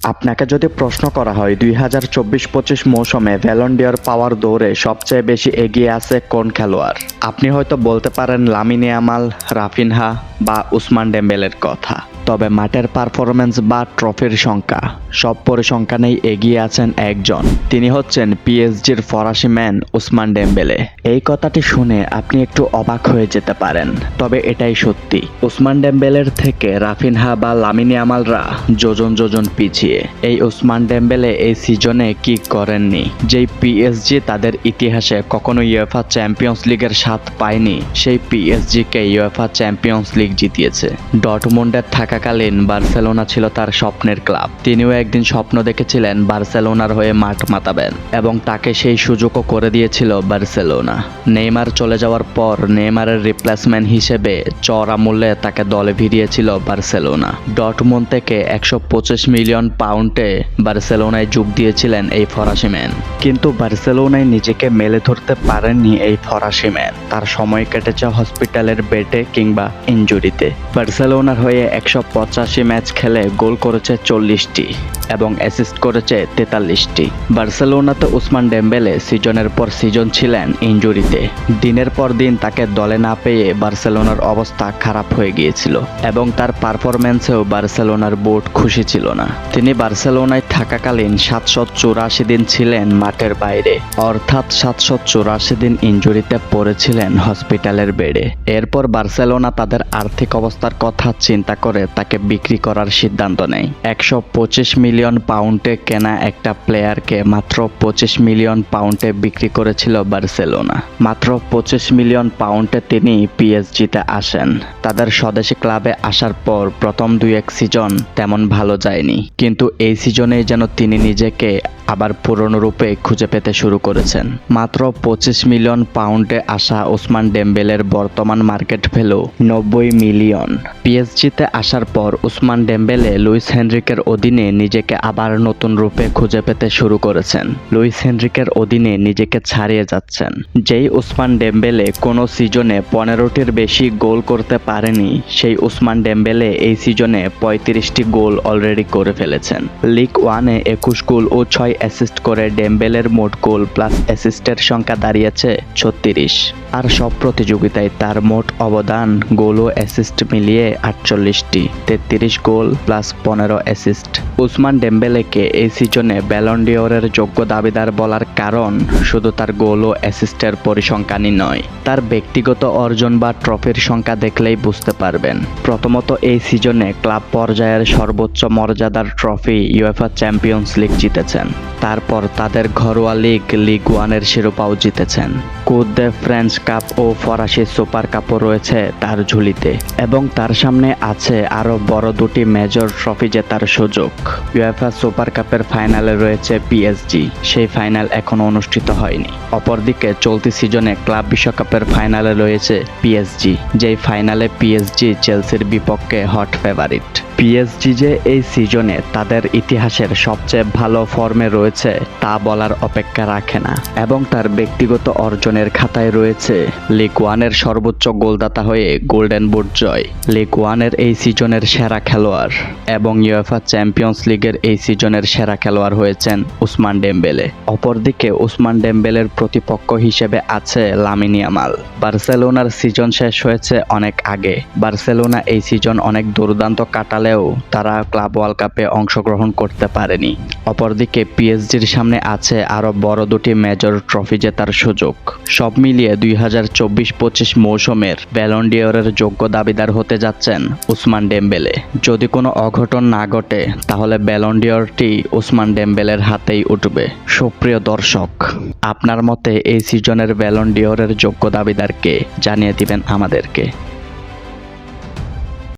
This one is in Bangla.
আপনাকে যদি প্রশ্ন করা হয় 2024-25 মৌসুমে ব্যালন ডি'অর পাওয়ার দৌড়ে সবচেয়ে বেশি এগিয়ে আছে কোন খেলোয়াড়, আপনি হয়তো বলতে পারেন লামিনে ইয়ামাল, রাফিনহা বা উসমান ডেম্বেলের কথা। তবে মাঠের পারফরম্যান্স বা ট্রফির সংখ্যা সব পরিসংখ্যানেই এগিয়ে আছেন একজন, তিনি হচ্ছেন পিএসজির ফরাসি ম্যান উসমান ডেম্বেলে। এই কথাটি শুনে আপনি একটু অবাক হয়ে যেতে পারেন, তবে এটাই সত্যি। উসমান ডেম্বেলের থেকে রাফিনহা বা লামিনে ইয়ামালরা যোজন যোজন পিছিয়ে। এই উসমান ডেম্বেলে এই সিজনে কি করেননি, যেই পিএসজি তাদের ইতিহাসে কখনো ইউএফা চ্যাম্পিয়ন্স লিগের স্বাদ পায়নি, সেই পিএসজিকে ইউএফা চ্যাম্পিয়ন্স লিগ জিতিয়েছে। ডর্টমুন্ডের থাকাকালীন বার্সেলোনা ছিল তার স্বপ্নের ক্লাব। তিনিও একদিন স্বপ্ন দেখেছিলেন বার্সেলোনার হয়ে মাঠ মাতাবেন এবং তাকে সেই সুযোগও করে দিয়েছিল বার্সেলোনা। নেইমার চলে যাওয়ার পর নেইমারের রিপ্লেসমেন্ট হিসেবে চড়া মূল্যে তাকে দলে ভিড়িয়েছিল বার্সেলোনা। ডর্টমুন্ড থেকে 125 মিলিয়ন পাউন্ডে বার্সেলোনায় যোগ দিয়েছিলেন এই ফরাসি ম্যান, কিন্তু বার্সেলোনায় নিজেকে মেলে ধরতে পারেননি এই ফরাসি ম্যান। তার সময় কেটেছে হসপিটালের বেডে কিংবা ইনজুরিতে। বার্সেলোনার হয়ে 185 ম্যাচ খেলে গোল করেছে 40টি এবং অ্যাসিস্ট করেছে 43টি। বার্সেলোনাতে উসমান ডেম্বেলে সিজনের পর সিজন ছিলেন ইনজুরিতে। দিনের পর দিন তাকে দলে না পেয়ে বার্সেলোনার অবস্থা খারাপ হয়ে গিয়েছিল এবং তার পারফরম্যান্সেও বার্সেলোনার বোর্ড খুশি ছিল না। তিনি বার্সেলোনায় থাকাকালীন 784 দিন ছিলেন মাঠের বাইরে, অর্থাৎ 784 দিন ইনজুরিতে পড়েছিলেন হসপিটালের বেডে। এরপর বার্সেলোনা তাদের আর্থিক অবস্থার কথা চিন্তা করে তাকে বিক্রি করার সিদ্ধান্ত নেয়। 125 মিলিয়ন পাউন্ডে কেনা একটা প্লেয়ারকে মাত্র 25 মিলিয়ন পাউন্ডে বিক্রি করেছিল বার্সেলোনা। মাত্র 25 মিলিয়ন পাউন্ডে তিনি পিএসজিতে আসেন। তাদের স্বদেশী ক্লাবে আসার পর প্রথম 2-1 সিজন তেমন ভালো যায়নি, কিন্তু এই সিজনেই যেন তিনি নিজেকে আবার পুরনো রূপে খুঁজে পেতে শুরু করেছেন। মাত্র 25 মিলিয়ন পাউন্ডে আসা উসমান ডেম্বেলের বর্তমান মার্কেট ভ্যালু 90 মিলিয়ন। পিএসজিতে আসার পর উসমান ডেম্বেলে লুইস হেনরিকের অধীনে নিজেকে আবার নতুন রূপে খুঁজে পেতে শুরু করেছেন। লুইস হেনরিকের অধীনে নিজেকে ছাড়িয়ে যাচ্ছেন। যেই উসমান ডেম্বেলে কোনো সিজনে 15টির বেশি গোল করতে পারেনি, সেই উসমান ডেম্বেলে এই সিজনে 35টি গোল অলরেডি করে ফেলেছেন। লিগ 1-এ 21 গোল ও 6 অ্যাসিস্ট করে ডেম্বেলের মোট গোল প্লাস অ্যাসিস্টের সংখ্যা দাঁড়িয়েছে 36। আর সব প্রতিযোগিতায় তার মোট অবদান গোল ও অ্যাসিস্ট মিলিয়ে 48টি, 33 গোল প্লাস 15 অ্যাসিস্ট। উসমান ডেম্বেলেকে এই সিজনে ব্যালন ডি'অরের যোগ্য দাবিদার বলার কারণ শুধু তার গোল ও অ্যাসিস্টের পরিসংখ্যানই নয়, তার ব্যক্তিগত অর্জন বা ট্রফির সংখ্যা দেখলেই বুঝতে পারবেন। প্রথমত এই সিজনে ক্লাব পর্যায়ের সর্বোচ্চ মর্যাদার ট্রফি ইউএফা চ্যাম্পিয়ন্স লিগ জিতেছেন। তারপর তাদের ঘরোয়া লিগ, লিগ 1-এর শিরোপাও জিতেছেন। কুপ দে ফ্রেঞ্চ কাপ ও ফরাসি সুপার কাপও রয়েছে তার ঝুলিতে এবং তার সামনে আছে আরও বড় দুটি মেজর ট্রফি জেতার সুযোগ। ইউএফা সুপার কাপের ফাইনালে রয়েছে পিএসজি, সেই ফাইনাল এখনও অনুষ্ঠিত হয়নি। অপরদিকে চলতি সিজনে ক্লাব বিশ্বকাপের ফাইনালে রয়েছে পিএসজি, যেই ফাইনালে পিএসজি চেলসির বিপক্ষে হট ফেভারিট। পিএসজি যে এই সিজনে তাদের ইতিহাসের সবচেয়ে ভালো ফর্মে রয়েছে তা বলার অপেক্ষা রাখে না এবং তার ব্যক্তিগত অর্জনের খাতায় রয়েছে লিগ 1-এর সর্বোচ্চ গোলদাতা হয়ে গোল্ডেন বুট জয়, লিগ 1-এর এই সিজনের সেরা খেলোয়াড় এবং ইউএফা চ্যাম্পিয়ন্স লিগের এই সিজনের সেরা খেলোয়াড় হয়েছেন উসমান ডেম্বেলে। অপরদিকে উসমান ডেম্বেলের প্রতিপক্ষ হিসেবে আছে লামিনে ইয়ামাল। বার্সেলোনার সিজন শেষ হয়েছে অনেক আগে। বার্সেলোনা এই সিজন অনেক দুর্দান্ত কাটালে তারা ক্লাব ওয়ার্ল্ড কাপে অংশগ্রহণ করতে পারেনি। অপরদিকে পিএসজির সামনে আছে আরো বড় দুটি মেজর ট্রফি জেতার সুযোগ। সব মিলিয়ে 2024-25 মৌসুমের ব্যালন ডি'অরের যোগ্য দাবিদার হতে যাচ্ছেন উসমান ডেম্বেলে। যদি কোনো অঘটন না ঘটে তাহলে ব্যালন ডি'অরটি উসমান ডেম্বেলের হাতেই উঠবে। সুপ্রিয় দর্শক, আপনার মতে এই সিজনের ব্যালন ডি'অরের যোগ্য দাবিদারকে জানিয়ে দিবেন আমাদেরকে।